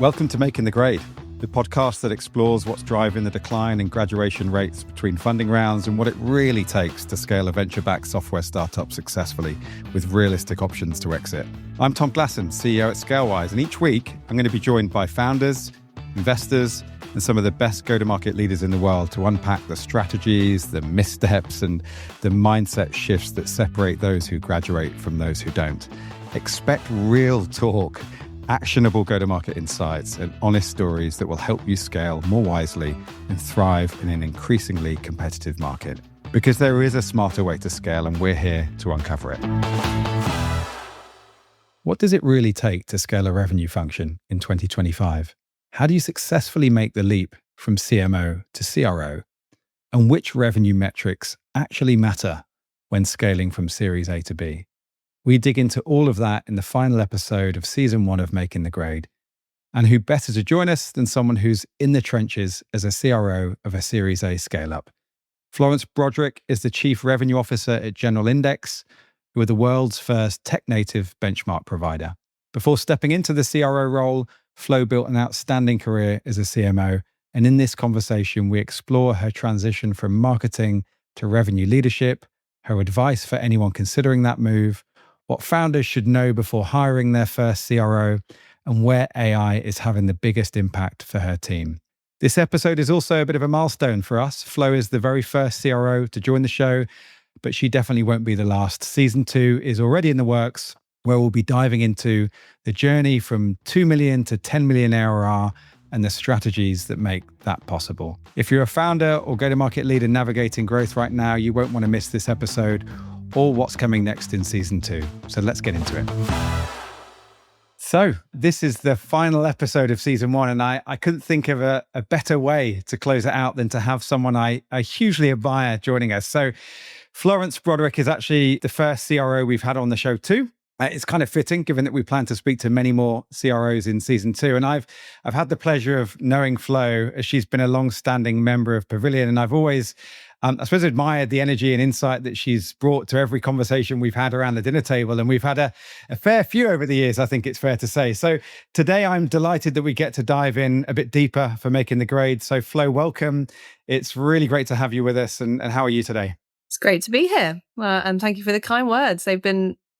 Welcome to Making the Grade, the podcast that explores what's driving the decline in graduation rates between funding rounds and what it really takes to scale a venture-backed software startup successfully with realistic options to exit. I'm Tom Glasson, CEO at Scalewise, and each week I'm going to be joined by founders, investors, and some of the best go-to-market leaders in the world to unpack the strategies, the missteps, and the mindset shifts that separate those who graduate from those who don't. Expect real talk, actionable go-to-market insights, and honest stories that will help you scale more wisely and thrive in an increasingly competitive market. Because there is a smarter way to scale, and we're here to uncover it. What does it really take to scale a revenue function in 2025? How do you successfully make the leap from CMO to CRO? And which revenue metrics actually matter when scaling from Series A to B? We dig into all of that in the final episode of Season 1 of Making the Grade. And who better to join us than someone who's in the trenches as a CRO of a Series A scale-up? Florence Broderick is the Chief Revenue Officer at General Index, who are the world's first tech-native benchmark provider. Before stepping into the CRO role, Flo built an outstanding career as a CMO. And in this conversation, we explore her transition from marketing to revenue leadership, her advice for anyone considering that move, what founders should know before hiring their first CRO, and where AI is having the biggest impact for her team. This episode is also a bit of a milestone for us. Flo is the very first CRO to join the show, but she definitely won't be the last. Season 2 is already in the works, where we'll be diving into the journey from 2 million to 10 million ARR and the strategies that make that possible. If you're a founder or go-to-market leader navigating growth right now, you won't want to miss this episode or what's coming next in Season 2. So let's get into it. So this is the final episode of Season 1, and I couldn't think of a better way to close it out than to have someone I hugely admire joining us. So Florence Broderick is actually the first CRO we've had on the show too. It's kind of fitting, given that we plan to speak to many more CROs in Season 2. And I've had the pleasure of knowing Flo, as she's been a long-standing member of Pavilion, and I've always I suppose admired the energy and insight that she's brought to every conversation we've had around the dinner table. And we've had a fair few over the years, I think it's fair to say. So today I'm delighted that we get to dive in a bit deeper for Making the Grade. So Flo, welcome. It's really great to have you with us. And how are you today? It's great to be here. And thank you for the kind words. I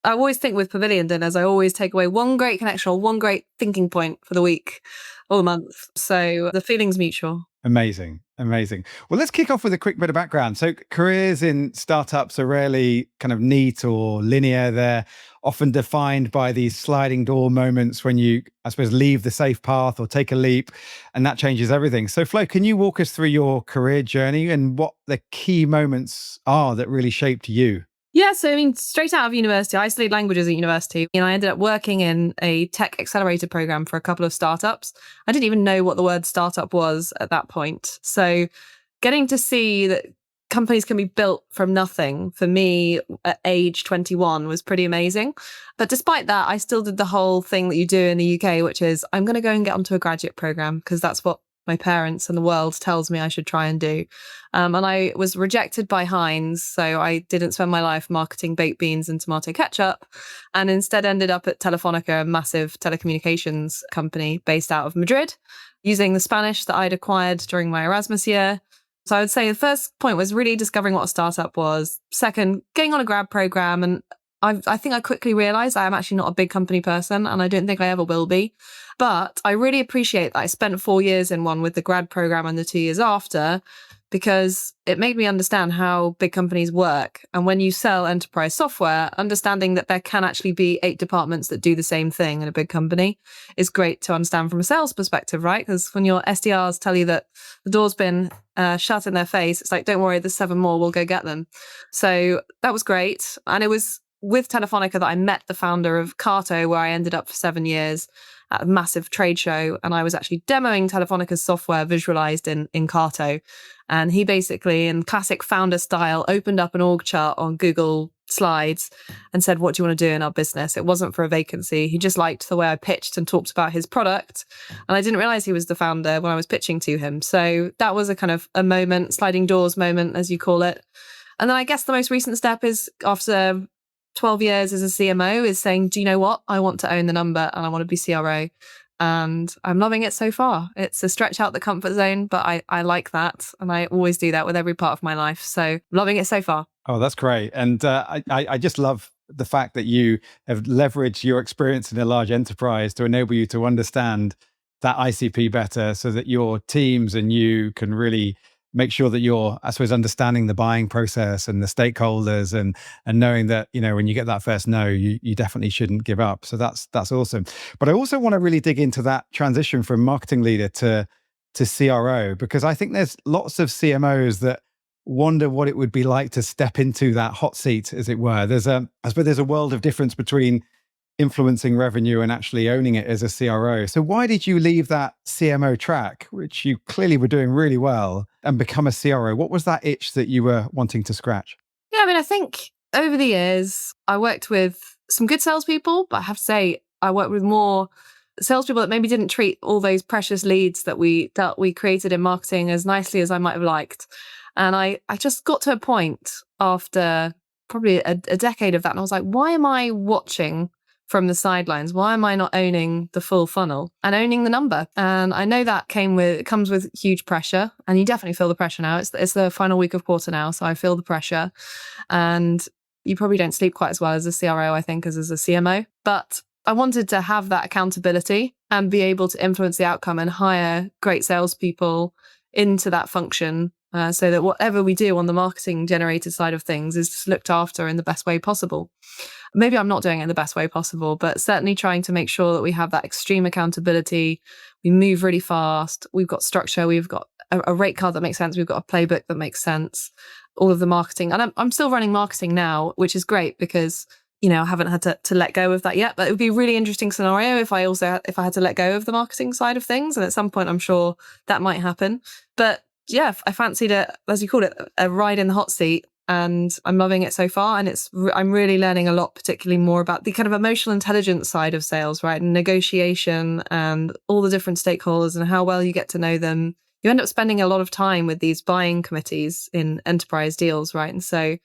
always think with Pavilion dinners, I always take away one great connection or one great thinking point for the week or the month. So the feeling's mutual. Amazing. Well, let's kick off with a quick bit of background. So careers in startups are rarely kind of neat or linear. They're often defined by these sliding door moments when you, I suppose, leave the safe path or take a leap, and that changes everything. So Flo, can you walk us through your career journey and what the key moments are that really shaped you? Yeah, so straight out of university, I studied languages at university, and I ended up working in a tech accelerator program for a couple of startups. I didn't even know what the word startup was at that point. So getting to see that companies can be built from nothing for me at age 21 was pretty amazing. But despite that, I still did the whole thing that you do in the UK, which is I'm going to go and get onto a graduate program because that's what my parents and the world tells me I should try and do. And I was rejected by Heinz, so I didn't spend my life marketing baked beans and tomato ketchup, and instead ended up at Telefonica, a massive telecommunications company based out of Madrid, using the Spanish that I'd acquired during my Erasmus year. So I would say the first point was really discovering what a startup was. Second, getting on a grad program. And I think I quickly realized I am actually not a big company person, and I don't think I ever will be. But I really appreciate that I spent 4 years in one with the grad program and the 2 years after, because it made me understand how big companies work. And when you sell enterprise software, understanding that there can actually be 8 departments that do the same thing in a big company is great to understand from a sales perspective, right? Because when your SDRs tell you that the door's been shut in their face, it's like, don't worry, there's 7 more, we'll go get them. So that was great. And it was with Telefonica that I met the founder of Carto, where I ended up for 7 years at a massive trade show. And I was actually demoing Telefonica's software visualized in Carto. And he basically, in classic founder style, opened up an org chart on Google Slides and said, what do you want to do in our business? It wasn't for a vacancy. He just liked the way I pitched and talked about his product. And I didn't realize he was the founder when I was pitching to him. So that was a kind of a moment, sliding doors moment, as you call it. And then I guess the most recent step is, after 12 years as a CMO, is saying, do you know what? I want to own the number and I want to be CRO. and I'm loving it so far. It's a stretch out the comfort zone, but I like that. And I always do that with every part of my life. So loving it so far. Oh, that's great. And I just love the fact that you have leveraged your experience in a large enterprise to enable you to understand that ICP better so that your teams and you can really make sure that you're, I suppose, understanding the buying process and the stakeholders and knowing that, when you get that first no, you definitely shouldn't give up. So that's awesome. But I also want to really dig into that transition from marketing leader to CRO, because I think there's lots of CMOs that wonder what it would be like to step into that hot seat, as it were. I suppose there's a world of difference between influencing revenue and actually owning it as a CRO. So why did you leave that CMO track, which you clearly were doing really well, and become a CRO? What was that itch that you were wanting to scratch? Yeah, I mean, I think over the years, I worked with some good salespeople, but I have to say, I worked with more salespeople that maybe didn't treat all those precious leads that we created in marketing as nicely as I might have liked. And I just got to a point after probably a decade of that, and I was like, why am I watching from the sidelines? Why am I not owning the full funnel and owning the number? And I know that comes with huge pressure, and you definitely feel the pressure now. It's the final week of quarter now, so I feel the pressure. And you probably don't sleep quite as well as a CRO, I think, as a CMO. But I wanted to have that accountability and be able to influence the outcome and hire great salespeople into that function, so that whatever we do on the marketing generated side of things is just looked after in the best way possible. Maybe I'm not doing it in the best way possible, but certainly trying to make sure that we have that extreme accountability. We move really fast. We've got structure. We've got a rate card that makes sense. We've got a playbook that makes sense. All of the marketing. And I'm still running marketing now, which is great because, I haven't had to let go of that yet. But it would be a really interesting scenario if I had to let go of the marketing side of things. And at some point, I'm sure that might happen. But yeah, I fancied it, as you call it, a ride in the hot seat. And I'm loving it so far. And I'm really learning a lot, particularly more about the kind of emotional intelligence side of sales, right? And negotiation and all the different stakeholders and how well you get to know them. You end up spending a lot of time with these buying committees in enterprise deals, right? And so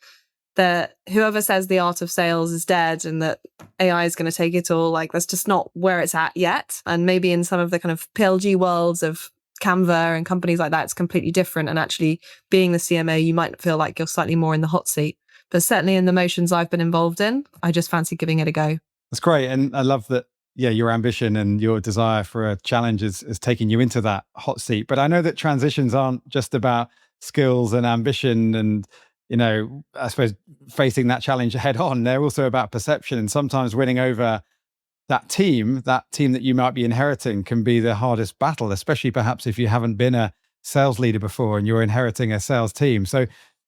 whoever says the art of sales is dead and that AI is going to take it all, like that's just not where it's at yet. And maybe in some of the kind of PLG worlds of Canva and companies like that, it's completely different. And actually being the CMO, you might feel like you're slightly more in the hot seat. But certainly in the motions I've been involved in, I just fancy giving it a go. That's great. And I love that, your ambition and your desire for a challenge is taking you into that hot seat. But I know that transitions aren't just about skills and ambition and, I suppose facing that challenge head on. They're also about perception, and sometimes winning over that team that you might be inheriting can be the hardest battle, especially perhaps if you haven't been a sales leader before and you're inheriting a sales team. So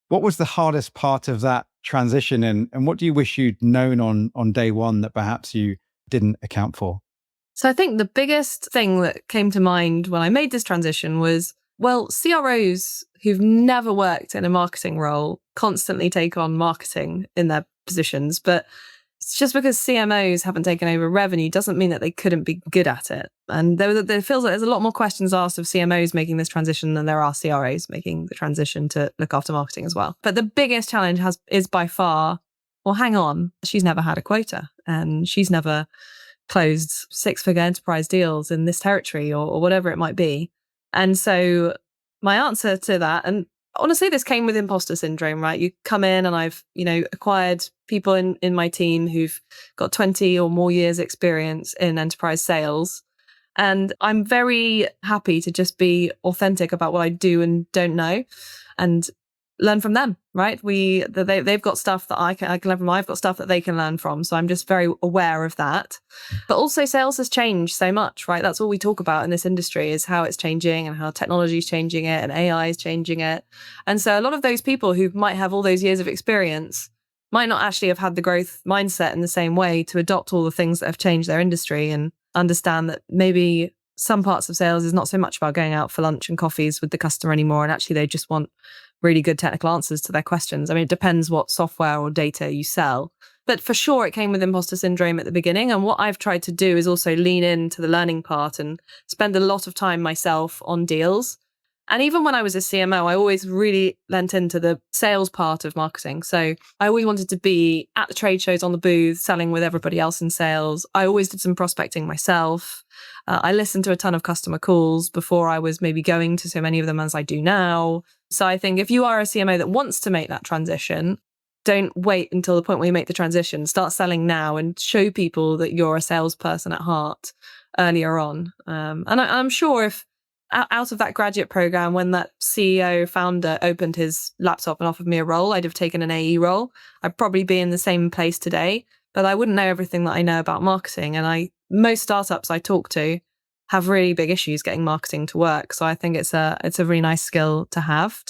what was the hardest part of that transition, and what do you wish you'd known on day one that perhaps you didn't account for? So I think the biggest thing that came to mind when I made this transition was, well, CROs who've never worked in a marketing role constantly take on marketing in their positions, but it's just because CMOs haven't taken over revenue doesn't mean that they couldn't be good at it. And there feels like there's a lot more questions asked of CMOs making this transition than there are CROs making the transition to look after marketing as well. But the biggest challenge is by far, well, hang on, she's never had a quota and she's never closed six-figure enterprise deals in this territory or whatever it might be. And so my answer to that, and honestly, this came with imposter syndrome, right? You come in and I've, acquired people in my team who've got 20 or more years experience in enterprise sales. And I'm very happy to just be authentic about what I do and don't know and learn from them, right? They've got stuff that I can learn from. I've got stuff that they can learn from. So I'm just very aware of that. But also sales has changed so much, right? That's all we talk about in this industry is how it's changing and how technology is changing it and AI is changing it. And so a lot of those people who might have all those years of experience might not actually have had the growth mindset in the same way to adopt all the things that have changed their industry and understand that maybe some parts of sales is not so much about going out for lunch and coffees with the customer anymore. And actually they just want really good technical answers to their questions. I mean, it depends what software or data you sell. But for sure, it came with imposter syndrome at the beginning. And what I've tried to do is also lean into the learning part and spend a lot of time myself on deals And even when I was a CMO, I always really lent into the sales part of marketing. So I always wanted to be at the trade shows on the booth, selling with everybody else in sales. I always did some prospecting myself. I listened to a ton of customer calls before I was maybe going to so many of them as I do now. So I think if you are a CMO that wants to make that transition, don't wait until the point where you make the transition. Start selling now and show people that you're a salesperson at heart earlier on. And I'm sure if out of that graduate program, when that CEO founder opened his laptop and offered me a role, I'd have taken an AE role. I'd probably be in the same place today, but I wouldn't know everything that I know about marketing. And most startups I talk to have really big issues getting marketing to work. So I think it's a really nice skill to have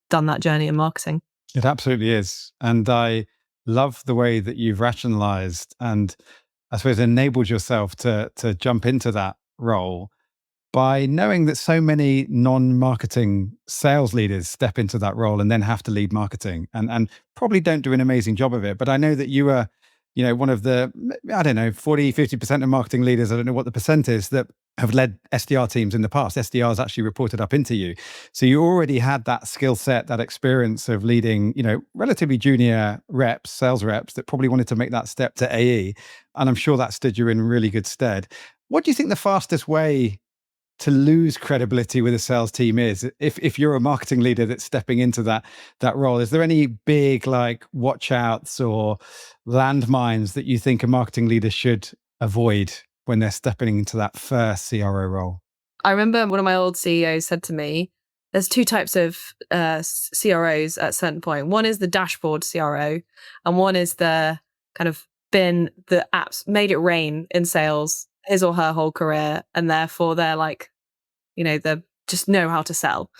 done that journey in marketing. It absolutely is. And I love the way that you've rationalized and I suppose enabled yourself to jump into that role by knowing that so many non-marketing sales leaders step into that role and then have to lead marketing and probably don't do an amazing job of it. But I know that you are, one of the, I don't know, 40, 50% of marketing leaders, I don't know what the percent is, that have led SDR teams in the past. SDRs actually reported up into you. So you already had that skill set, that experience of leading, relatively junior reps, sales reps that probably wanted to make that step to AE. And I'm sure that stood you in really good stead. What do you think the fastest way to lose credibility with a sales team is if you're a marketing leader that's stepping into that role? Is there any big watch outs or landmines that you think a marketing leader should avoid when they're stepping into that first CRO role? I remember one of my old CEOs said to me, there's two types of CROs at a certain point. One is the dashboard CRO, and one is the kind of been the apps made it rain in sales his or her whole career, and therefore they're they just know how to sell.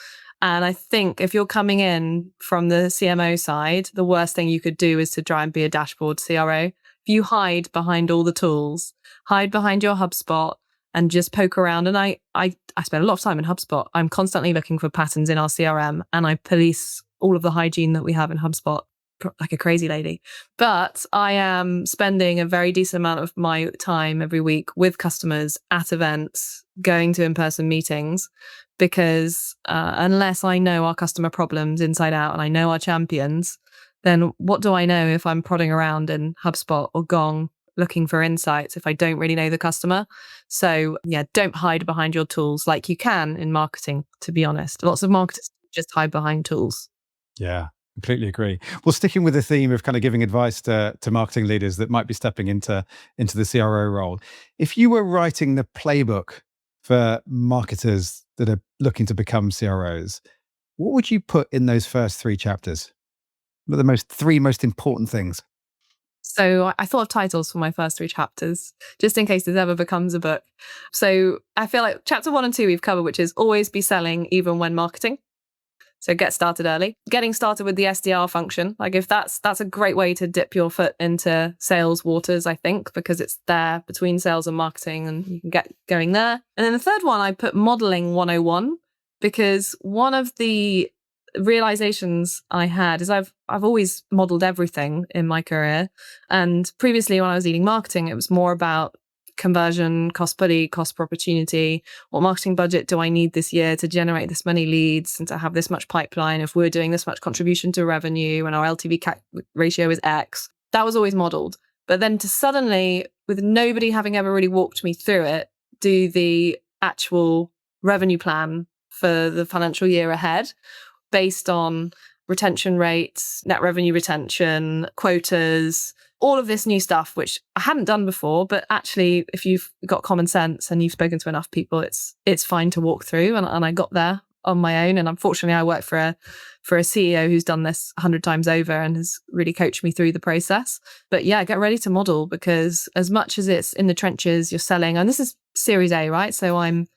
And I think if you're coming in from the CMO side, the worst thing you could do is to try and be a dashboard CRO. If you hide behind all the tools, hide behind your HubSpot and just poke around. And I spend a lot of time in HubSpot. I'm constantly looking for patterns in our CRM and I police all of the hygiene that we have in HubSpot like a crazy lady. But I am spending a very decent amount of my time every week with customers at events, going to in-person meetings, because unless I know our customer problems inside out and I know our champions, then what do I know if I'm prodding around in HubSpot or Gong looking for insights if I don't really know the customer? So yeah, don't hide behind your tools like you can in marketing, to be honest. Lots of marketers just hide behind tools. Yeah. Completely agree. Well, sticking with the theme of kind of giving advice to marketing leaders that might be stepping into the CRO role, if you were writing the playbook for marketers that are looking to become CROs, what would you put in those first 3 chapters? What are the three most important things? So I thought of titles for my first 3 chapters, just in case this ever becomes a book. So I feel like chapter 1 and 2 we've covered, which is always be selling even when marketing. So get started early. Getting started with the SDR function. If that's a great way to dip your foot into sales waters, I think, because it's there between sales and marketing and you can get going there. And then the third one, I put modeling 101, because one of the realizations I had is I've always modeled everything in my career. And previously when I was leading marketing, it was more about conversion, cost per lead, cost per opportunity. What marketing budget do I need this year to generate this many leads and to have this much pipeline if we're doing this much contribution to revenue and our LTV CAC ratio is X? That was always modeled. But then to suddenly, with nobody having ever really walked me through it, do the actual revenue plan for the financial year ahead based on retention rates, net revenue retention, quotas, all of this new stuff, which I hadn't done before, but actually, if you've got common sense and you've spoken to enough people, it's fine to walk through. And I got there on my own. And unfortunately, I work for a CEO who's done this 100 times over and has really coached me through the process. But yeah, get ready to model, because as much as it's in the trenches, you're selling, and this is Series A, right? So I'm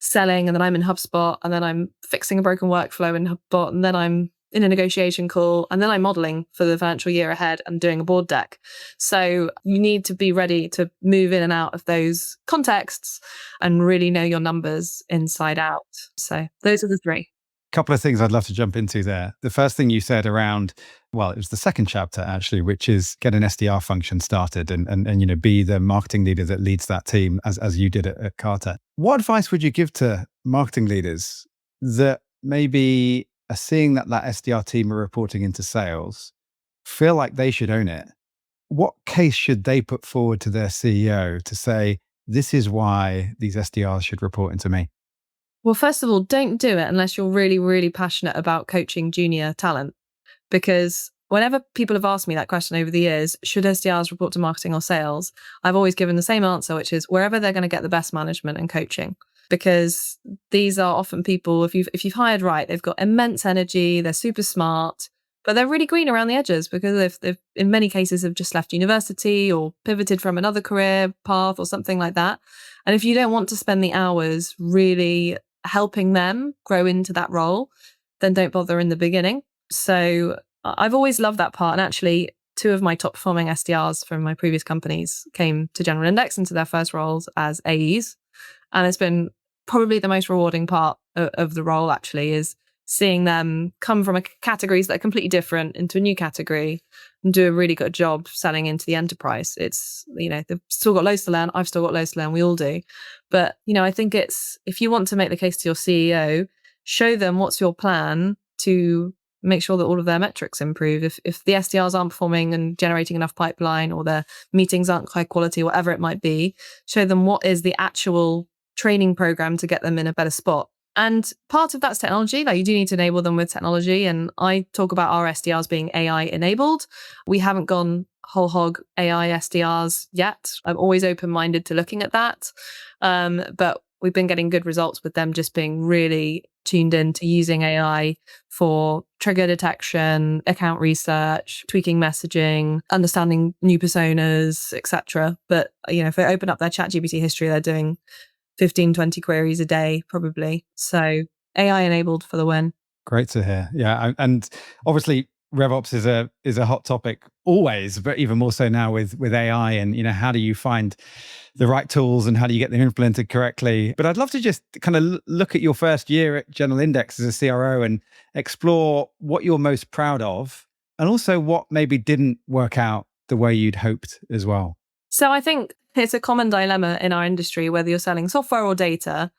selling, and then I'm in HubSpot, and then I'm fixing a broken workflow in HubSpot, and then I'm in a negotiation call, and then I'm modeling for the financial year ahead and doing a board deck. So you need to be ready to move in and out of those contexts and really know your numbers inside out. So those are the 3. Couple of things I'd love to jump into there. The first thing you said around, well, it was the second chapter actually, which is get an SDR function started and be the marketing leader that leads that team as you did at Carter. What advice would you give to marketing leaders that maybe are seeing that SDR team are reporting into sales, feel like they should own it, what case should they put forward to their CEO to say, this is why these SDRs should report into me? Well, first of all, don't do it unless you're really, really passionate about coaching junior talent. Because whenever people have asked me that question over the years, should SDRs report to marketing or sales? I've always given the same answer, which is wherever they're going to get the best management and coaching. Because these are often people, if you've hired right, they've got immense energy, they're super smart, but they're really green around the edges because they've in many cases have just left university or pivoted from another career path or something like that. And if you don't want to spend the hours really helping them grow into that role, then don't bother in the beginning. So I've always loved that part. And actually, two of my top performing SDRs from my previous companies came to General Index into their first roles as AEs. And it's been probably the most rewarding part of the role, actually, is seeing them come from categories that are completely different into a new category and do a really good job selling into the enterprise. It's, they've still got loads to learn. I've still got loads to learn. We all do. But, I think it's, if you want to make the case to your CEO, show them what's your plan to make sure that all of their metrics improve. If the SDRs aren't performing and generating enough pipeline, or their meetings aren't high quality, whatever it might be, show them what is the actual training program to get them in a better spot. And part of that's technology. Like, you do need to enable them with technology. And I talk about our SDRs being AI enabled. We haven't gone whole hog AI SDRs yet. I'm always open-minded to looking at that. But we've been getting good results with them just being really tuned in to using AI for trigger detection, account research, tweaking messaging, understanding new personas, etc. But, if they open up their ChatGPT history, they're doing 15, 20 queries a day, probably. So AI enabled for the win. Great to hear. Yeah. And obviously RevOps is a hot topic always, but even more so now with AI and, how do you find the right tools and how do you get them implemented correctly? But I'd love to just kind of look at your first year at General Index as a CRO and explore what you're most proud of and also what maybe didn't work out the way you'd hoped as well. So I think it's a common dilemma in our industry, whether you're selling software or data.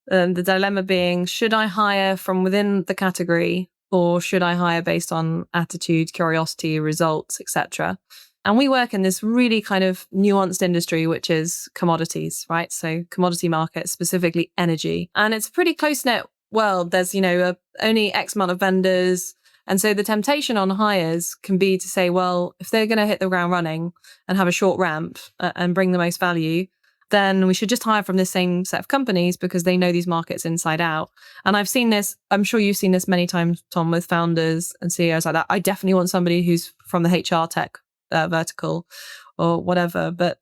The dilemma being, should I hire from within the category or should I hire based on attitude, curiosity, results, etc.? And we work in this really kind of nuanced industry, which is commodities, right? So commodity markets, specifically energy. And it's a pretty close-knit world. There's, only X amount of vendors. And so the temptation on hires can be to say, well, if they're going to hit the ground running and have a short ramp and bring the most value, then we should just hire from the same set of companies because they know these markets inside out. And I've seen this, I'm sure you've seen this many times, Tom, with founders and CEOs like that. I definitely want somebody who's from the HR tech vertical or whatever. But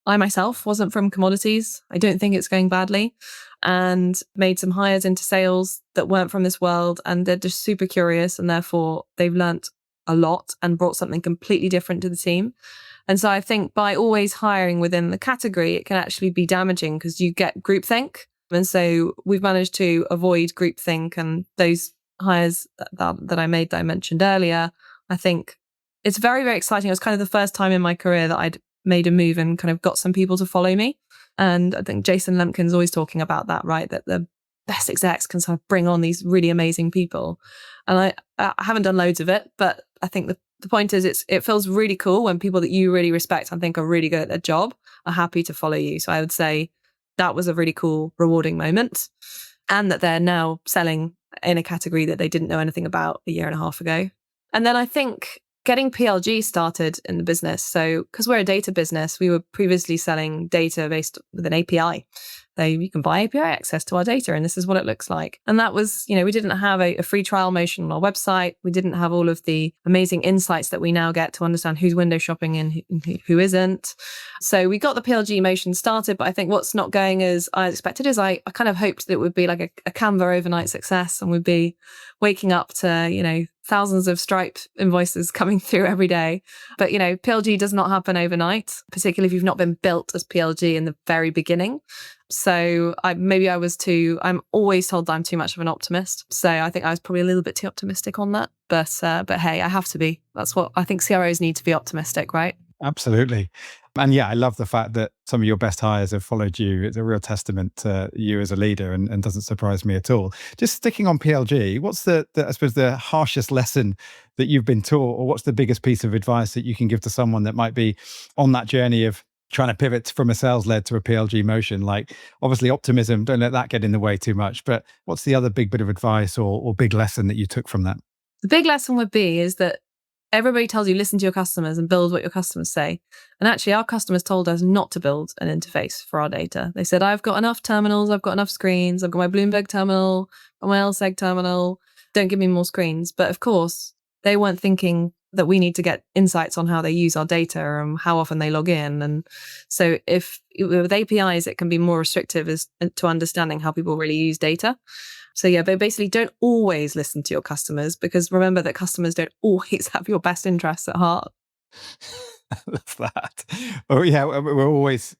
I myself wasn't from commodities. I don't think it's going badly, and made some hires into sales that weren't from this world. And they're just super curious. And therefore they've learnt a lot and brought something completely different to the team. And so I think by always hiring within the category, it can actually be damaging because you get groupthink. And so we've managed to avoid groupthink, and those hires that I made that I mentioned earlier, I think it's very, very exciting. It was kind of the first time in my career that I'd made a move and kind of got some people to follow me. And I think Jason Lemkin's always talking about that, right? That the best execs can sort of bring on these really amazing people. And I haven't done loads of it, but I think the point is it feels really cool when people that you really respect and think are really good at their job are happy to follow you. So I would say that was a really cool, rewarding moment. And that they're now selling in a category that they didn't know anything about a year and a half ago. And then I think getting PLG started in the business. So because we're a data business, we were previously selling data based with an API. So you can buy API access to our data, and this is what it looks like. And that was, we didn't have a free trial motion on our website. We didn't have all of the amazing insights that we now get to understand who's window shopping and who isn't. So we got the PLG motion started, but I think what's not going as I expected is I kind of hoped that it would be like a Canva overnight success, and we'd be waking up to, thousands of Stripe invoices coming through every day. But, PLG does not happen overnight, particularly if you've not been built as PLG in the very beginning. So I'm always told that I'm too much of an optimist. So I think I was probably a little bit too optimistic on that. But hey, I have to be. That's what I think CROs need to be, optimistic, right? Absolutely. And yeah, I love the fact that some of your best hires have followed you. It's a real testament to you as a leader and doesn't surprise me at all. Just sticking on PLG, what's I suppose, the harshest lesson that you've been taught, or what's the biggest piece of advice that you can give to someone that might be on that journey of trying to pivot from a sales led to a PLG motion? Like, obviously optimism, don't let that get in the way too much. But what's the other big bit of advice or big lesson that you took from that? The big lesson would be is that everybody tells you listen to your customers and build what your customers say. And actually, our customers told us not to build an interface for our data. They said, I've got enough terminals, I've got enough screens, I've got my Bloomberg terminal, got my LSEG terminal, don't give me more screens. But of course, they weren't thinking that we need to get insights on how they use our data and how often they log in. And so with APIs, it can be more restrictive as to understanding how people really use data. So yeah, but basically don't always listen to your customers, because remember that customers don't always have your best interests at heart. I love that. Oh yeah, we're always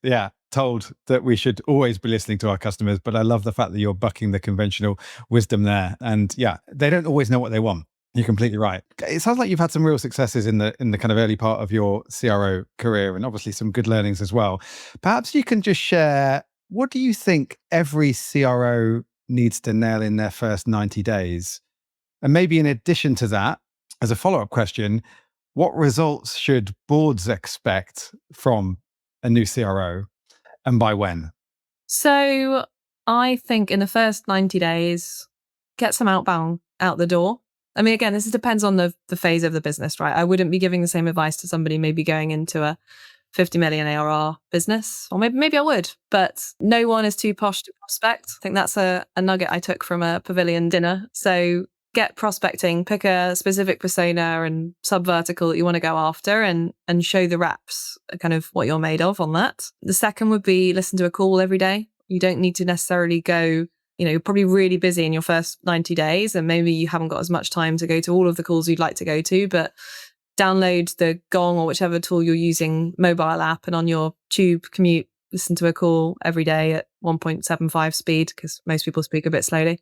told that we should always be listening to our customers, but I love the fact that you're bucking the conventional wisdom there. And yeah, they don't always know what they want. You're completely right. It sounds like you've had some real successes in the kind of early part of your CRO career, and obviously some good learnings as well. Perhaps you can just share, what do you think every CRO needs to nail in their first 90 days? And maybe in addition to that, as a follow-up question, what results should boards expect from a new CRO, and by when? So I think in the first 90 days, get some outbound out the door. I mean, again, this depends on the phase of the business, right? I wouldn't be giving the same advice to somebody maybe going into a 50 million ARR business, or maybe I would, but no one is too posh to prospect. I think that's a nugget I took from a pavilion dinner. So get prospecting, pick a specific persona and sub vertical that you want to go after, and show the reps kind of what you're made of on that. The second would be listen to a call every day. You don't need to necessarily go, you're probably really busy in your first 90 days, and maybe you haven't got as much time to go to all of the calls you'd like to go to, but download the Gong or whichever tool you're using, mobile app, and on your tube commute, listen to a call every day at 1.75 speed, because most people speak a bit slowly,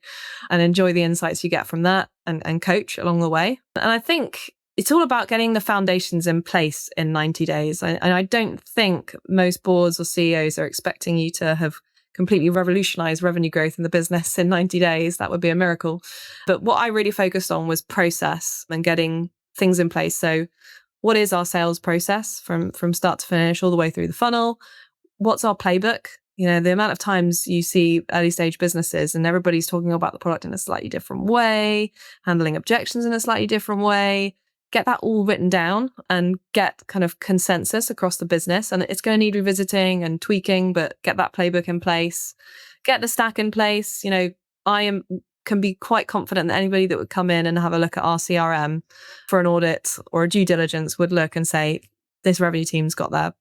and enjoy the insights you get from that, and coach along the way. And I think it's all about getting the foundations in place in 90 days. And I don't think most boards or CEOs are expecting you to have completely revolutionized revenue growth in the business in 90 days. That would be a miracle. But what I really focused on was process and getting things in place. So what is our sales process from start to finish, all the way through the funnel? What's our playbook? The amount of times you see early stage businesses and everybody's talking about the product in a slightly different way, handling objections in a slightly different way. Get that all written down and get kind of consensus across the business. And it's going to need revisiting and tweaking, but get that playbook in place. Get the stack in place. Can be quite confident that anybody that would come in and have a look at our CRM for an audit or a due diligence would look and say, this revenue team's got their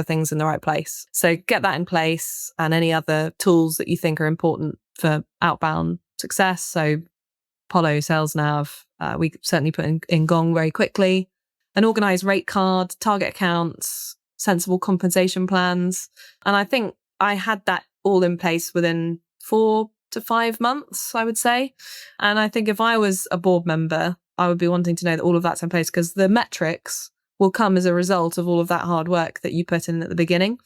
things in the right place. So get that in place, and any other tools that you think are important for outbound success. So Apollo, Sales Nav, we certainly put in Gong very quickly. An organized rate card, target accounts, sensible compensation plans. And I think I had that all in place within 4 to 5 months, I would say. And I think if I was a board member, I would be wanting to know that all of that's in place, because the metrics will come as a result of all of that hard work that you put in at the beginning.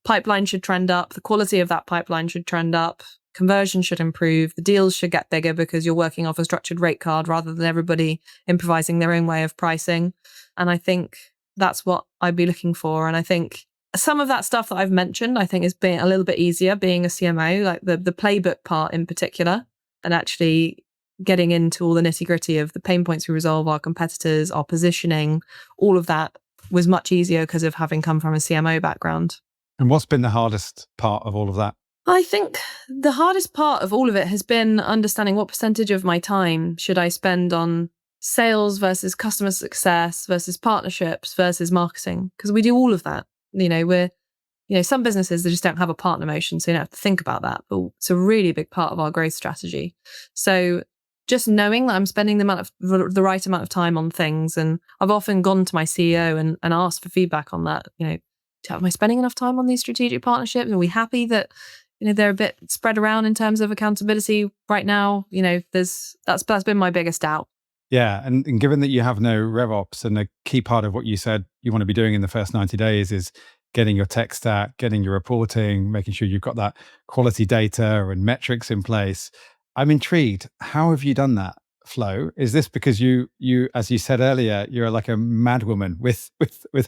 Pipeline should trend up. The quality of that pipeline should trend up. Conversion should improve. The deals should get bigger because you're working off a structured rate card rather than everybody improvising their own way of pricing. And I think that's what I'd be looking for. And I think some of that stuff that I've mentioned, I think is being a little bit easier being a CMO, like the playbook part in particular, and actually getting into all the nitty gritty of the pain points we resolve, our competitors, our positioning, all of that was much easier because of having come from a CMO background. And what's been the hardest part of all of that? I think the hardest part of all of it has been understanding what percentage of my time should I spend on sales versus customer success versus partnerships versus marketing, because we do all of that. Some businesses, they just don't have a partner motion, so you don't have to think about that. But it's a really big part of our growth strategy. So just knowing that I'm spending the right amount of time on things, and I've often gone to my CEO and asked for feedback on that. Am I spending enough time on these strategic partnerships? Are we happy that they're a bit spread around in terms of accountability right now? That's been my biggest doubt. Yeah. And given that you have no RevOps, and a key part of what you said you want to be doing in the first 90 days is getting your tech stack, getting your reporting, making sure you've got that quality data and metrics in place. I'm intrigued. How have you done that, Flo? Is this because you, as you said earlier, you're like a madwoman with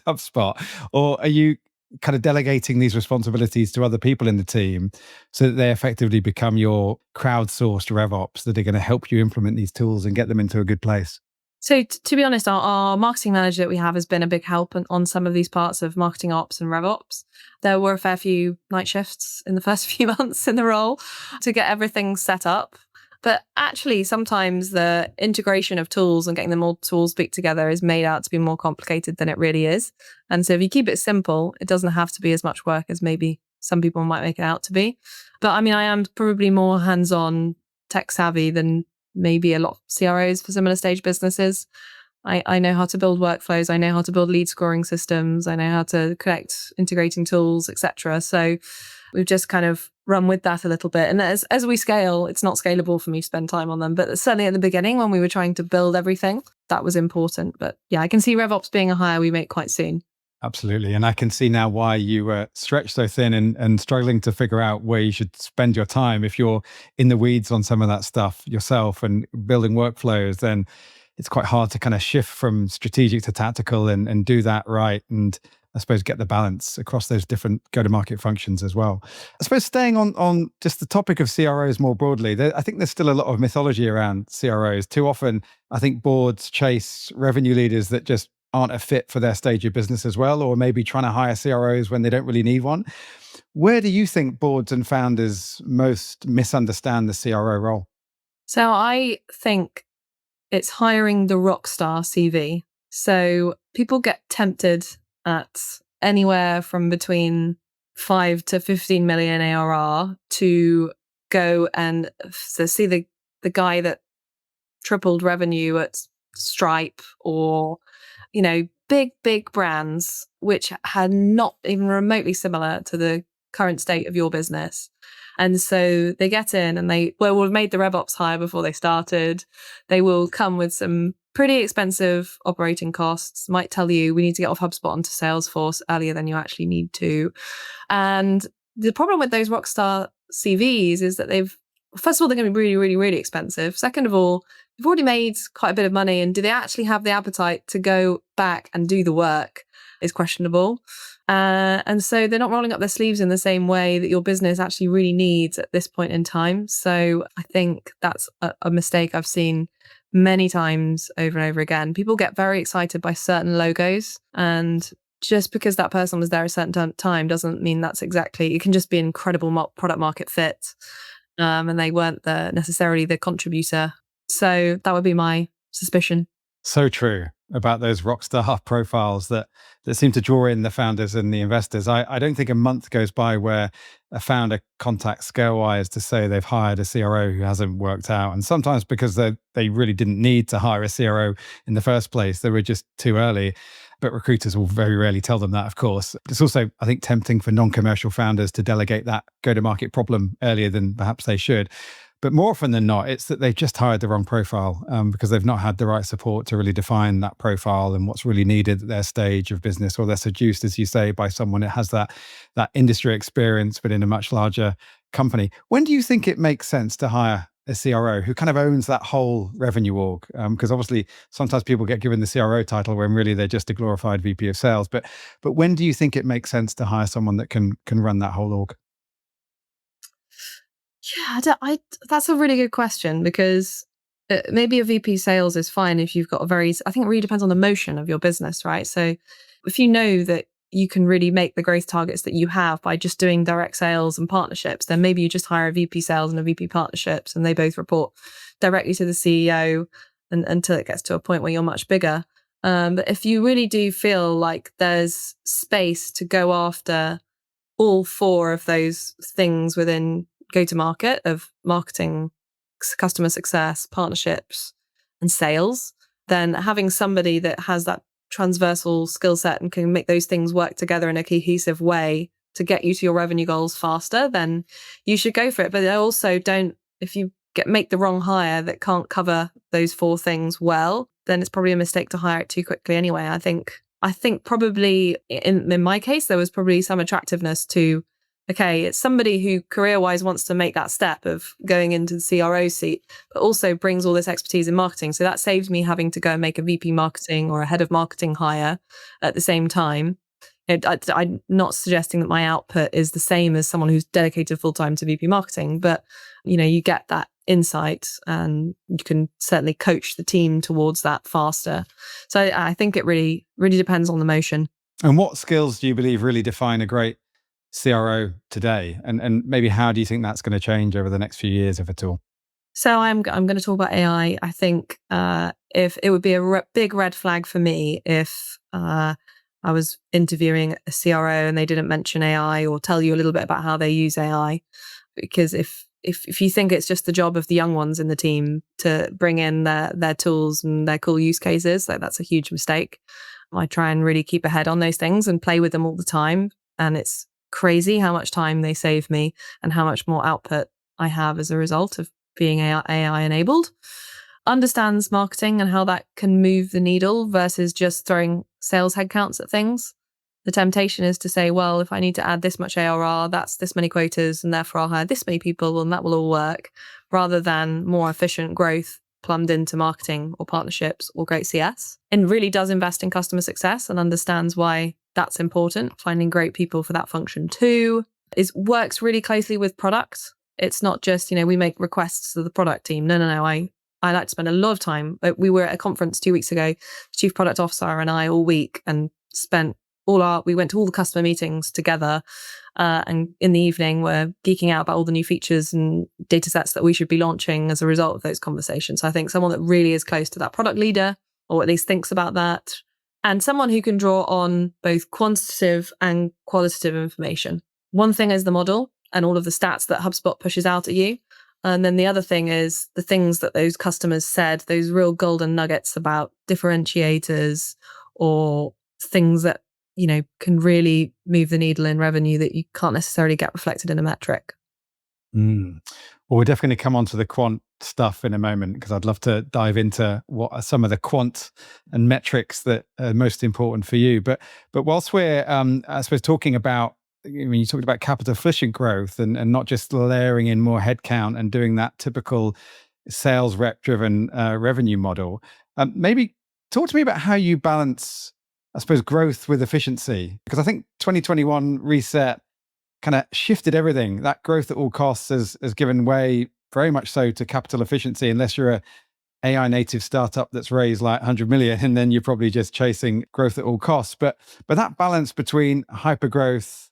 HubSpot, or are you kind of delegating these responsibilities to other people in the team so that they effectively become your crowdsourced RevOps that are going to help you implement these tools and get them into a good place? So to be honest, our marketing manager that we have has been a big help on some of these parts of marketing ops and RevOps. There were a fair few night shifts in the first few months in the role to get everything set up. But actually, sometimes the integration of tools and getting them all to all speak together is made out to be more complicated than it really is. And so if you keep it simple, it doesn't have to be as much work as maybe some people might make it out to be. But I mean, I am probably more hands-on tech savvy than maybe a lot of CROs for similar stage businesses. I know how to build workflows. I know how to build lead scoring systems. I know how to connect integrating tools, etc. So we've just kind of run with that a little bit. And as we scale, it's not scalable for me to spend time on them. But certainly at the beginning, when we were trying to build everything, that was important. But yeah, I can see RevOps being a hire we make quite soon. Absolutely. And I can see now why you were stretched so thin and struggling to figure out where you should spend your time. If you're in the weeds on some of that stuff yourself and building workflows, then it's quite hard to kind of shift from strategic to tactical and do that right. And I suppose get the balance across those different go-to-market functions as well. I suppose staying on just the topic of CROs more broadly, I think there's still a lot of mythology around CROs. Too often, I think boards chase revenue leaders that just aren't a fit for their stage of business as well, or maybe trying to hire CROs when they don't really need one. Where do you think boards and founders most misunderstand the CRO role? So I think it's hiring the rockstar CV. So people get tempted at anywhere from between 5 to 15 million ARR to go and see the guy that tripled revenue at Stripe, or big brands which had not even remotely similar to the current state of your business. And so they get in and they will have made the RevOps hire before they started. They will come with some pretty expensive operating costs, might tell you we need to get off HubSpot onto Salesforce earlier than you actually need to. And the problem with those rockstar CVs is that first of all, they're going to be really, really, really expensive. Second of all, they've already made quite a bit of money, and do they actually have the appetite to go back and do the work is questionable. And so they're not rolling up their sleeves in the same way that your business actually really needs at this point in time. So I think that's a mistake I've seen many times over and over again. People get very excited by certain logos, and just because that person was there at a certain time doesn't mean that's exactly, it can just be an incredible product market fit. And they weren't necessarily the contributor. So that would be my suspicion. So true about those rock star profiles that seem to draw in the founders and the investors. I don't think a month goes by where a founder contacts ScaleWise to say they've hired a CRO who hasn't worked out. And sometimes because they really didn't need to hire a CRO in the first place, they were just too early. But recruiters will very rarely tell them that, of course. It's also, I think, tempting for non-commercial founders to delegate that go-to-market problem earlier than perhaps they should. But more often than not, it's that they've just hired the wrong profile because they've not had the right support to really define that profile and what's really needed at their stage of business, or they're seduced, as you say, by someone that has that industry experience, but in a much larger company. When do you think it makes sense to hire a CRO who kind of owns that whole revenue org? Because obviously sometimes people get given the CRO title when really they're just a glorified VP of sales. But when do you think it makes sense to hire someone that can run that whole org? Yeah, that's a really good question, because maybe a VP sales is fine if you've got I think it really depends on the motion of your business, right? So if you know that you can really make the growth targets that you have by just doing direct sales and partnerships, then maybe you just hire a VP sales and a VP partnerships and they both report directly to the CEO until it gets to a point where you're much bigger. But if you really do feel like there's space to go after all four of those things within go-to-market of marketing, customer success, partnerships, and sales, then having somebody that has that transversal skill set and can make those things work together in a cohesive way to get you to your revenue goals faster, then you should go for it. But I also don't, if you make the wrong hire that can't cover those 4 things well, then it's probably a mistake to hire it too quickly anyway. I think probably in my case, there was probably some attractiveness to, okay, it's somebody who career-wise wants to make that step of going into the CRO seat, but also brings all this expertise in marketing. So that saves me having to go and make a VP marketing or a head of marketing hire at the same time. I'm not suggesting that my output is the same as someone who's dedicated full-time to VP marketing, but you get that insight and you can certainly coach the team towards that faster. So I think it really, really depends on the motion. And what skills do you believe really define a great CRO today? And maybe how do you think that's going to change over the next few years, if at all? So I'm going to talk about AI. I think if it would be a big red flag for me if I was interviewing a CRO and they didn't mention AI or tell you a little bit about how they use AI. Because if you think it's just the job of the young ones in the team to bring in their tools and their cool use cases, that's a huge mistake. I try and really keep ahead on those things and play with them all the time. And it's crazy how much time they save me and how much more output I have as a result of being AI enabled. Understands marketing and how that can move the needle versus just throwing sales headcounts at things. The temptation is to say, well, if I need to add this much ARR, that's this many quotas, and therefore I'll hire this many people and that will all work, rather than more efficient growth plumbed into marketing or partnerships or great CS. And really does invest in customer success and understands why that's important, finding great people for that function too. Works really closely with product. It's not just, we make requests to the product team. No. I like to spend a lot of time. We were at a conference 2 weeks ago, Chief Product Officer and I all week, and we went to all the customer meetings together. And in the evening, we're geeking out about all the new features and data sets that we should be launching as a result of those conversations. So I think someone that really is close to that product leader, or at least thinks about that, and someone who can draw on both quantitative and qualitative information. One thing is the model and all of the stats that HubSpot pushes out at you. And then the other thing is the things that those customers said, those real golden nuggets about differentiators or things that, can really move the needle in revenue that you can't necessarily get reflected in a metric. Well, we're definitely going to come on to the quant stuff in a moment, because I'd love to dive into what are some of the quant and metrics that are most important for you. But whilst we're, I suppose, talking about, you talked about capital efficient growth and not just layering in more headcount and doing that typical sales rep driven revenue model. Maybe talk to me about how you balance, I suppose, growth with efficiency, because I think 2021 reset kind of shifted everything. That growth at all costs has given way very much so to capital efficiency, unless you're a AI native startup that's raised like 100 million, and then you're probably just chasing growth at all costs. But that balance between hyper growth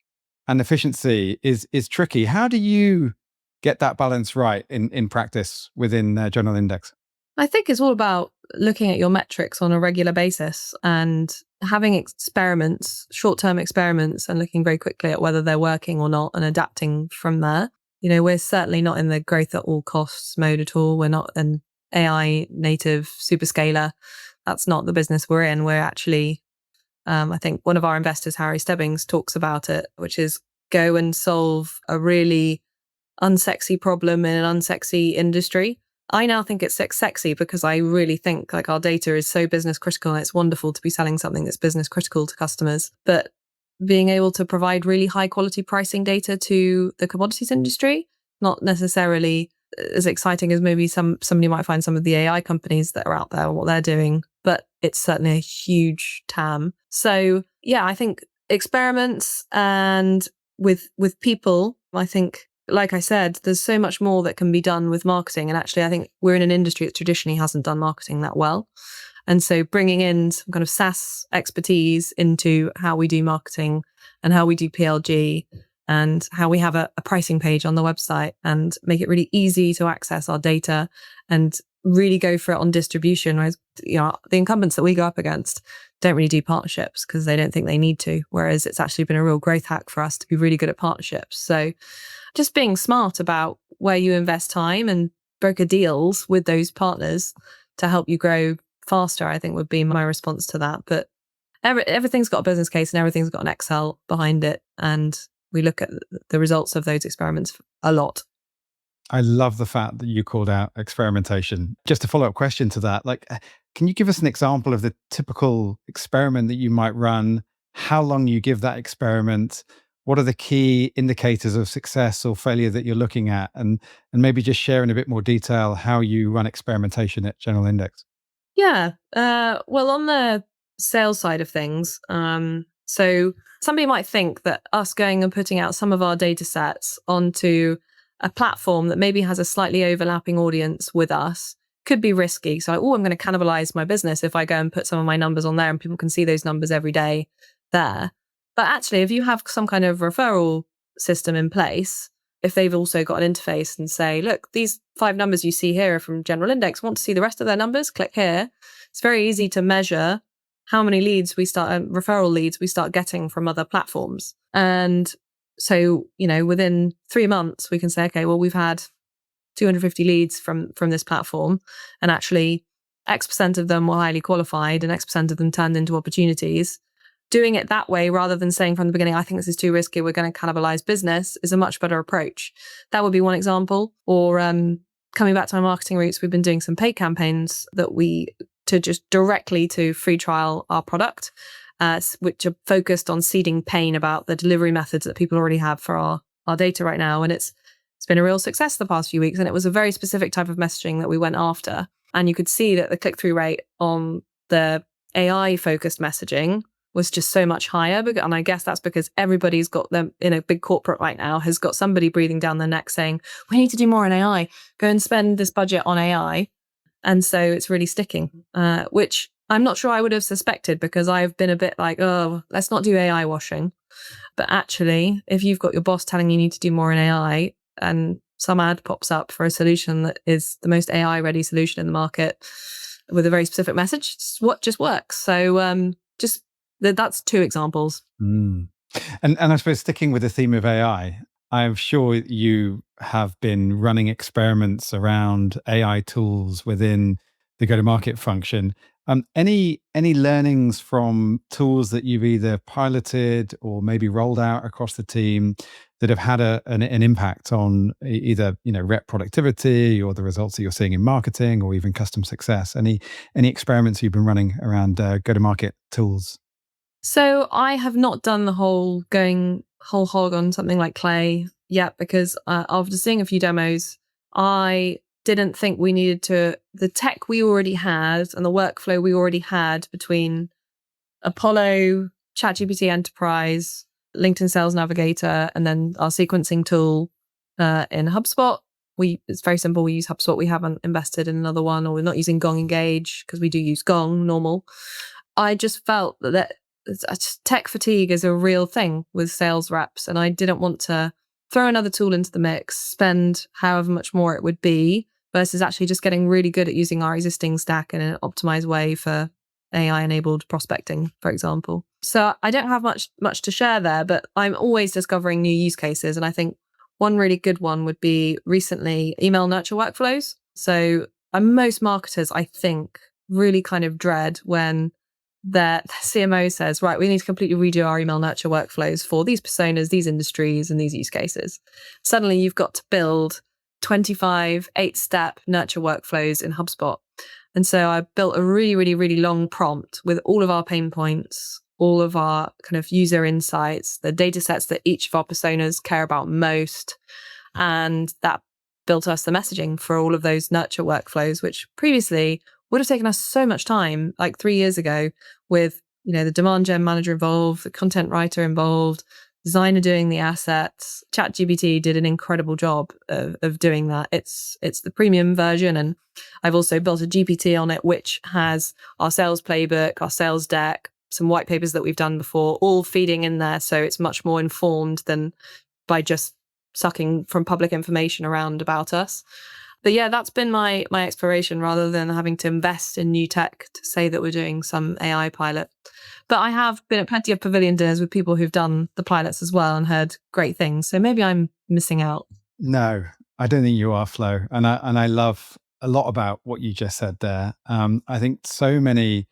and efficiency is tricky. How do you get that balance right in practice within General Index? I think it's all about looking at your metrics on a regular basis and having experiments, short-term experiments, and looking very quickly at whether they're working or not and adapting from there. We're certainly not in the growth at all costs mode at all. We're not an AI native superscaler. That's not the business we're in. We're actually, I think one of our investors, Harry Stebbings, talks about it, which is go and solve a really unsexy problem in an unsexy industry. I now think it's sexy because I really think our data is so business critical, and it's wonderful to be selling something that's business critical to customers. But being able to provide really high quality pricing data to the commodities industry, not necessarily as exciting as maybe somebody might find some of the AI companies that are out there and what they're doing, but it's certainly a huge TAM. So yeah, I think experiments and with people, I think, like I said, there's so much more that can be done with marketing. And actually, I think we're in an industry that traditionally hasn't done marketing that well. And so bringing in some kind of SaaS expertise into how we do marketing and how we do PLG and how we have a pricing page on the website and make it really easy to access our data and really go for it on distribution. Whereas, the incumbents that we go up against don't really do partnerships because they don't think they need to. Whereas it's actually been a real growth hack for us to be really good at partnerships. So just being smart about where you invest time and broker deals with those partners to help you grow faster, I think would be my response to that. But everything's got a business case and everything's got an Excel behind it. And we look at the results of those experiments a lot. I love the fact that you called out experimentation. Just a follow-up question to that, can you give us an example of the typical experiment that you might run, how long you give that experiment, what are the key indicators of success or failure that you're looking at, and maybe just share in a bit more detail how you run experimentation at General Index? Yeah. Well, on the sales side of things, so somebody might think that us going and putting out some of our data sets onto a platform that maybe has a slightly overlapping audience with us could be risky. So, oh, I'm going to cannibalize my business if I go and put some of my numbers on there and people can see those numbers every day there. But actually, if you have some kind of referral system in place, if they've also got an interface and say, look, these 5 numbers you see here are from General Index, want to see the rest of their numbers? Click here. It's very easy to measure how many leads we start, referral leads we start getting from other platforms. And so, within 3 months, we can say, okay, well, we've had 250 leads from this platform, and actually X% of them were highly qualified and X% of them turned into opportunities. Doing it that way, rather than saying from the beginning, I think this is too risky, we're going to cannibalize business, is a much better approach. That would be one example. Or coming back to my marketing roots, we've been doing some paid campaigns to just directly to free trial our product, which are focused on seeding pain about the delivery methods that people already have for our data right now. And it's been a real success the past few weeks. And it was a very specific type of messaging that we went after. And you could see that the click-through rate on the AI-focused messaging was just so much higher. And I guess that's because everybody's got them in a big corporate right now, has got somebody breathing down their neck saying, we need to do more on AI, go and spend this budget on AI. And so it's really sticking, which I'm not sure I would have suspected, because I've been a bit like, oh, let's not do AI washing. But actually, if you've got your boss telling you need to do more in AI and some ad pops up for a solution that is the most AI ready solution in the market with a very specific message, it's what just works. So that's 2 examples. Mm. And I suppose sticking with the theme of AI, I'm sure you have been running experiments around AI tools within the go-to-market function. Any learnings from tools that you've either piloted or maybe rolled out across the team that have had an impact on either rep productivity or the results that you're seeing in marketing or even customer success? Any experiments you've been running around go-to-market tools? So I have not done the whole going whole hog on something like Clay yet, because after seeing a few demos, I didn't think we needed the tech we already had and the workflow we already had between Apollo, ChatGPT Enterprise, LinkedIn Sales Navigator, and then our sequencing tool in HubSpot. It's very simple. We use HubSpot. We haven't invested in another one, or we're not using Gong Engage because we do use Gong normal. I just felt that tech fatigue is a real thing with sales reps, and I didn't want to throw another tool into the mix, spend however much more it would be, versus actually just getting really good at using our existing stack in an optimized way for AI-enabled prospecting, for example. So I don't have much to share there, but I'm always discovering new use cases. And I think one really good one would be recently email nurture workflows. So most marketers, I think, really kind of dread when the CMO says, right, we need to completely redo our email nurture workflows for these personas, these industries, and these use cases. Suddenly you've got to build 25 8-step nurture workflows in HubSpot. And so I built a really, really, really long prompt with all of our pain points, all of our kind of user insights, the data sets that each of our personas care about most. And that built us the messaging for all of those nurture workflows, which previously would have taken us so much time, like 3 years ago, with the demand gen manager involved, the content writer involved, designer doing the assets. ChatGPT did an incredible job of doing that. It's the premium version, and I've also built a GPT on it, which has our sales playbook, our sales deck, some white papers that we've done before, all feeding in there. So it's much more informed than by just sucking from public information around about us. But yeah, that's been my exploration, rather than having to invest in new tech to say that we're doing some AI pilot. But I have been at plenty of pavilion dinners with people who've done the pilots as well and heard great things. So maybe I'm missing out. No, I don't think you are, Flo. And I love a lot about what you just said there. I think so many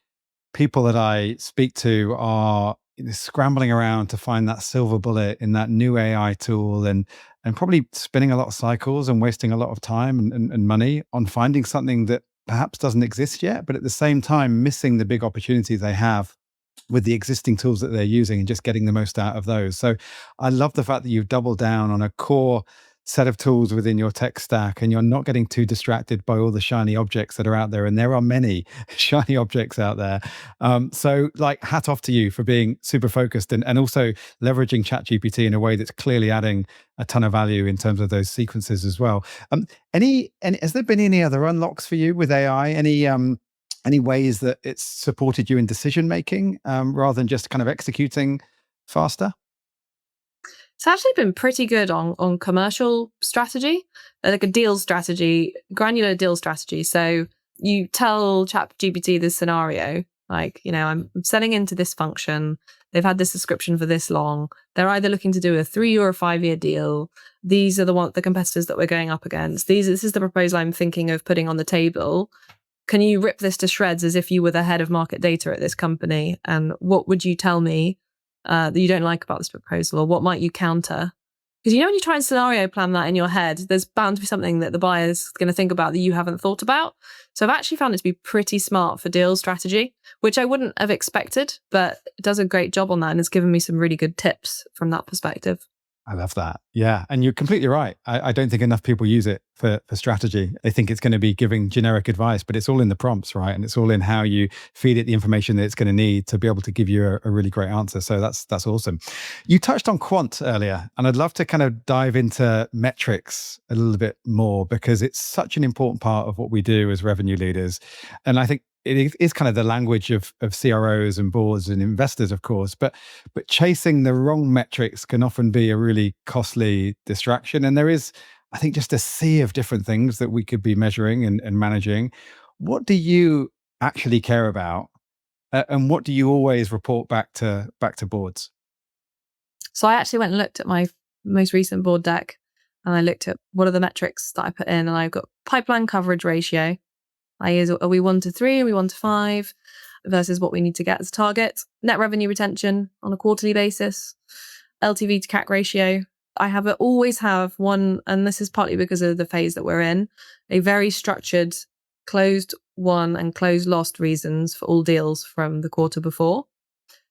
people that I speak to are scrambling around to find that silver bullet in that new AI tool, and probably spinning a lot of cycles and wasting a lot of time and money on finding something that perhaps doesn't exist yet, but at the same time missing the big opportunities they have with the existing tools that they're using and just getting the most out of those. So I love the fact that you've doubled down on a core set of tools within your tech stack, and you're not getting too distracted by all the shiny objects that are out there. And there are many shiny objects out there. So like, hat off to you for being super focused and also leveraging ChatGPT in a way that's clearly adding a ton of value in terms of those sequences as well. Any has there been any other unlocks for you with AI? Any ways that it's supported you in decision making, rather than just kind of executing faster? It's actually been pretty good on commercial strategy, like a deal strategy, granular deal strategy. So you tell ChatGPT this scenario, like, I'm selling into this function. They've had this description for this long. They're either looking to do a 3 or a 5-year deal. These are the competitors that we're going up against. This is the proposal I'm thinking of putting on the table. Can you rip this to shreds as if you were the head of market data at this company? And what would you tell me that you don't like about this proposal, or what might you counter? Because when you try and scenario plan that in your head, there's bound to be something that the buyer's going to think about that you haven't thought about. So I've actually found it to be pretty smart for deal strategy, which I wouldn't have expected, but it does a great job on that, and it's given me some really good tips from that perspective. I love that. Yeah. And you're completely right. I don't think enough people use it for strategy. They think it's going to be giving generic advice, but it's all in the prompts, right? And it's all in how you feed it the information that it's going to need to be able to give you a really great answer. So that's awesome. You touched on quant earlier, and I'd love to kind of dive into metrics a little bit more, because it's such an important part of what we do as revenue leaders. And I think it is kind of the language of CROs and boards and investors, of course, but chasing the wrong metrics can often be a really costly distraction. And there is, I think, just a sea of different things that we could be measuring and managing. What do you actually care about, and what do you always report back to boards? So I actually went and looked at my most recent board deck, and I looked at what are the metrics that I put in, and I've got pipeline coverage ratio. Are we 1 to 3? Are we 1 to 5? Versus what we need to get as a target. Net revenue retention on a quarterly basis. LTV to CAC ratio. Always have one, and this is partly because of the phase that we're in, a very structured closed won and closed lost reasons for all deals from the quarter before.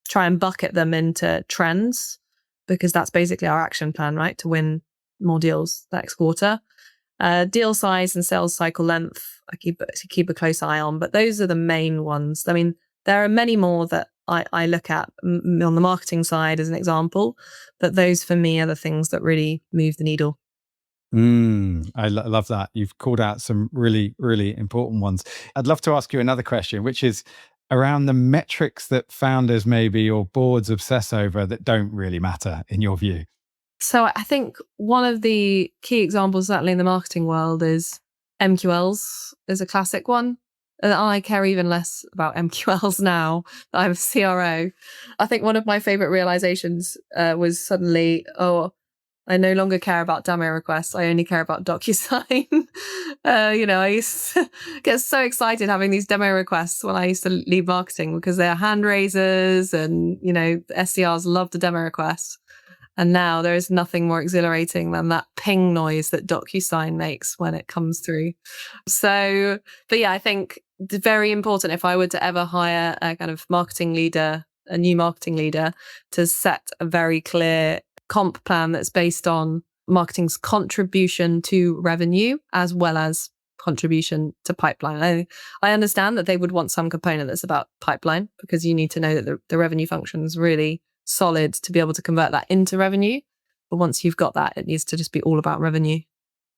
Try and bucket them into trends, because that's basically our action plan, right? To win more deals next quarter. Deal size and sales cycle length, I keep a close eye on, but those are the main ones. I mean, there are many more that I look at on the marketing side as an example, but those for me are the things that really move the needle. I love that. You've called out some really, really important ones. I'd love to ask you another question, which is around the metrics that founders maybe or boards obsess over that don't really matter in your view. So I think one of the key examples, certainly in the marketing world, is MQLs is a classic one. And I care even less about MQLs now that I'm a CRO. I think one of my favorite realizations was suddenly, I no longer care about demo requests. I only care about DocuSign. I used to get so excited having these demo requests when I used to lead marketing, because they're hand raisers and, SDRs love the demo requests. And now there is nothing more exhilarating than that ping noise that DocuSign makes when it comes through. So, but yeah, I think it's very important, if I were to ever hire a kind of marketing leader, a new marketing leader, to set a very clear comp plan that's based on marketing's contribution to revenue as well as contribution to pipeline. I understand that they would want some component that's about pipeline, because you need to know that the revenue function is really solid to be able to convert that into revenue. But once you've got that, it needs to just be all about revenue.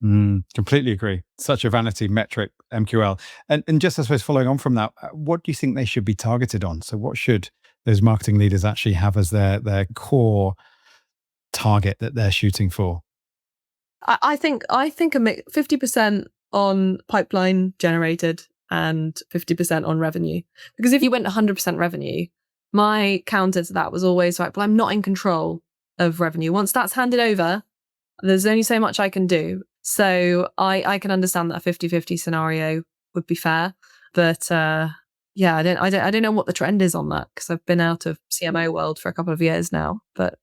Completely agree. Such a vanity metric, MQL. And just, I suppose, following on from that, what do you think they should be targeted on? So what should those marketing leaders actually have as their core target that they're shooting for? I think 50% on pipeline generated and 50% on revenue. Because if you went 100% revenue, my counter to that was always like, well, I'm not in control of revenue. Once that's handed over, there's only so much I can do. So I can understand that a 50-50 scenario would be fair. But yeah, I don't know what the trend is on that, because I've been out of CMO world for a couple of years now, but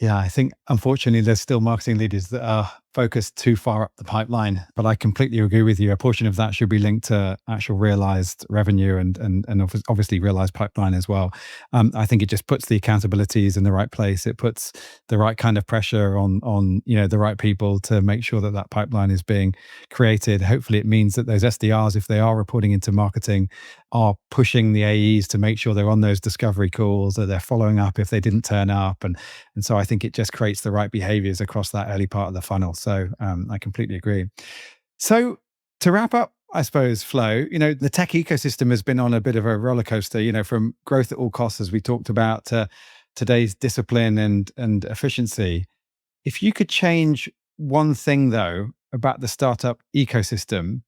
Yeah, I think unfortunately there's still marketing leaders that are focused too far up the pipeline. But I completely agree with you. A portion of that should be linked to actual realized revenue and obviously realized pipeline as well. I think it just puts the accountabilities in the right place. It puts the right kind of pressure on the right people to make sure that that pipeline is being created. Hopefully, it means that those SDRs, if they are reporting into marketing, are pushing the AEs to make sure they're on those discovery calls, that they're following up if they didn't turn up, and so I think it just creates the right behaviors across that early part of the funnel. So I completely agree. So to wrap up, I suppose, Flo, the tech ecosystem has been on a bit of a roller coaster, from growth at all costs, as we talked about, to today's discipline and efficiency. If you could change one thing, though, about the startup ecosystem,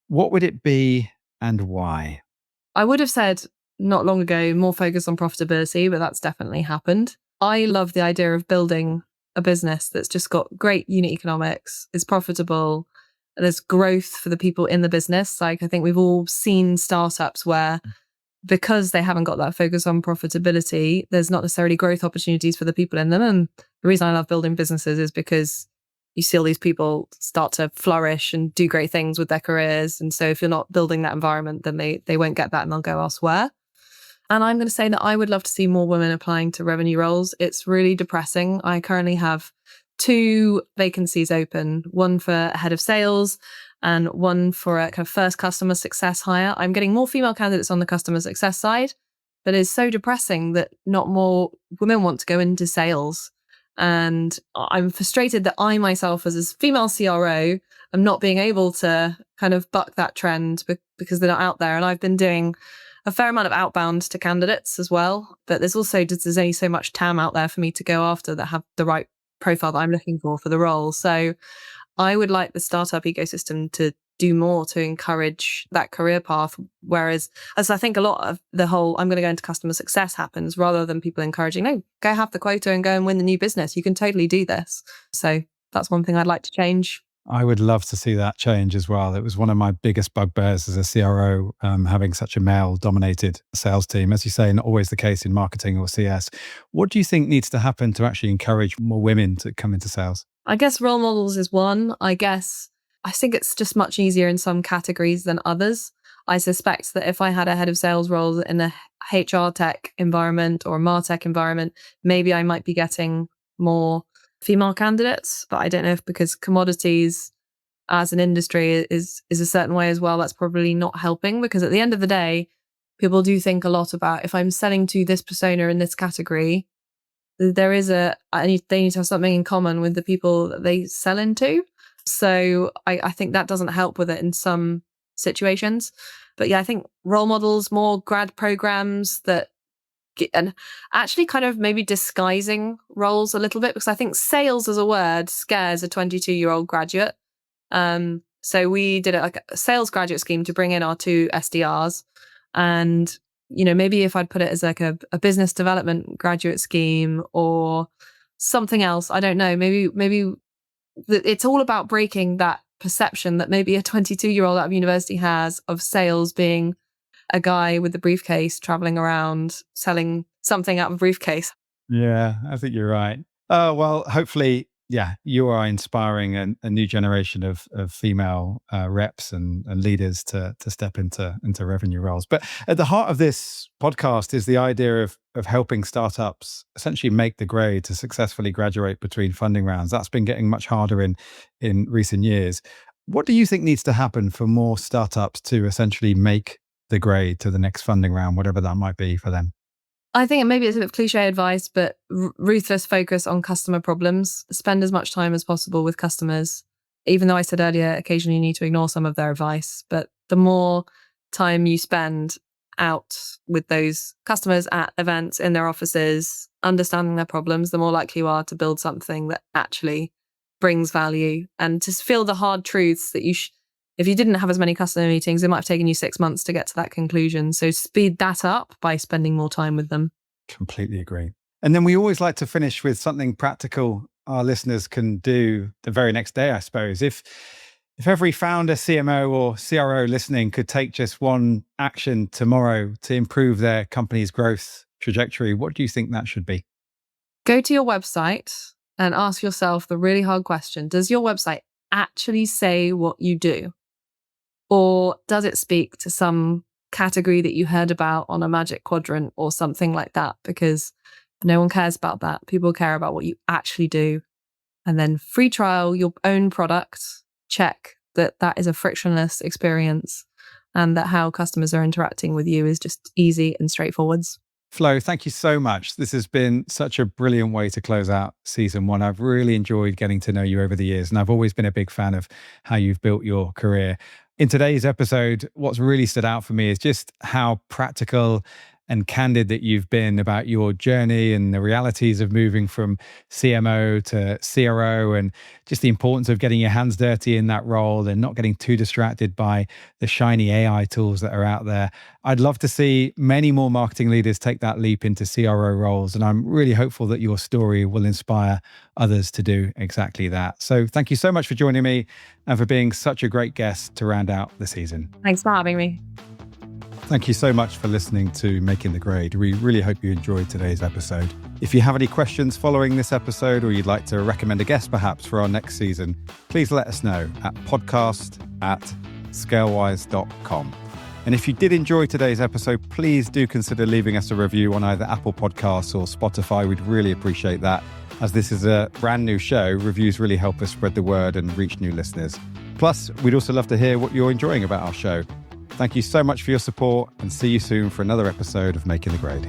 what would it be and why? I would have said not long ago, more focus on profitability, but that's definitely happened. I love the idea of building a business that's just got great unit economics, is profitable, and there's growth for the people in the business. Like, I think we've all seen startups where, because they haven't got that focus on profitability, there's not necessarily growth opportunities for the people in them. And the reason I love building businesses is because you see all these people start to flourish and do great things with their careers. And so if you're not building that environment, then they won't get that and they'll go elsewhere. And I'm going to say that I would love to see more women applying to revenue roles. It's really depressing. I currently have 2 vacancies open, one for head of sales and one for a kind of first customer success hire. I'm getting more female candidates on the customer success side, but it's so depressing that not more women want to go into sales. And I'm frustrated that I myself, as a female CRO, am not being able to kind of buck that trend because they're not out there. And I've been doing a fair amount of outbound to candidates as well. But there's only so much TAM out there for me to go after that have the right profile that I'm looking for the role. So I would like the startup ecosystem to do more to encourage that career path. Whereas, as I think a lot of the whole, I'm going to go into customer success happens rather than people encouraging, no, go have the quota and go and win the new business. You can totally do this. So that's one thing I'd like to change. I would love to see that change as well. It was one of my biggest bugbears as a CRO, having such a male-dominated sales team. As you say, not always the case in marketing or CS. What do you think needs to happen to actually encourage more women to come into sales? I guess role models is one. I think it's just much easier in some categories than others. I suspect that if I had a head of sales role in a HR tech environment or a MarTech environment, maybe I might be getting more female candidates. But I don't know if, because commodities as an industry is a certain way as well, that's probably not helping, because at the end of the day, people do think a lot about, if I'm selling to this persona in this category, they need to have something in common with the people that they sell into. So I think that doesn't help with it in some situations. But yeah, I think role models, more grad programs and actually kind of maybe disguising roles a little bit, because I think sales as a word scares a 22-year-old graduate. So we did like a sales graduate scheme to bring in our 2 SDRs. And, maybe if I'd put it as like a business development graduate scheme or something else, I don't know, maybe it's all about breaking that perception that maybe a 22-year-old out of university has of sales being a guy with a briefcase traveling around selling something out of a briefcase. Yeah, I think you're right. Well, hopefully, yeah, you are inspiring a new generation of female reps and leaders to step into revenue roles. But at the heart of this podcast is the idea of helping startups essentially make the grade to successfully graduate between funding rounds. That's been getting much harder in recent years. What do you think needs to happen for more startups to essentially make the grade to the next funding round, whatever that might be for them? I think maybe it's a bit of cliche advice, but ruthless focus on customer problems. Spend as much time as possible with customers. Even though I said earlier, occasionally you need to ignore some of their advice, but the more time you spend out with those customers at events, in their offices, understanding their problems, the more likely you are to build something that actually brings value, and to feel the hard truths that if you didn't have as many customer meetings, it might have taken you 6 months to get to that conclusion. So speed that up by spending more time with them. Completely agree. And then we always like to finish with something practical our listeners can do the very next day, I suppose. If every founder, CMO, or CRO listening could take just one action tomorrow to improve their company's growth trajectory, what do you think that should be? Go to your website and ask yourself the really hard question. Does your website actually say what you do? Or does it speak to some category that you heard about on a magic quadrant or something like that? Because no one cares about that. People care about what you actually do. And then free trial your own product, check that that is a frictionless experience and that how customers are interacting with you is just easy and straightforward. Flo, thank you so much. This has been such a brilliant way to close out season 1. I've really enjoyed getting to know you over the years, and I've always been a big fan of how you've built your career. In today's episode, what's really stood out for me is just how practical and candid that you've been about your journey and the realities of moving from CMO to CRO, and just the importance of getting your hands dirty in that role and not getting too distracted by the shiny AI tools that are out there. I'd love to see many more marketing leaders take that leap into CRO roles, and I'm really hopeful that your story will inspire others to do exactly that. So thank you so much for joining me and for being such a great guest to round out the season. Thanks for having me. Thank you so much for listening to Making the Grade. We really hope you enjoyed today's episode. If you have any questions following this episode, or you'd like to recommend a guest perhaps for our next season, please let us know at podcast@scalewise.com. And if you did enjoy today's episode, please do consider leaving us a review on either Apple Podcasts or Spotify. We'd really appreciate that. As this is a brand new show, reviews really help us spread the word and reach new listeners. Plus, we'd also love to hear what you're enjoying about our show. Thank you so much for your support, and see you soon for another episode of Making the Grade.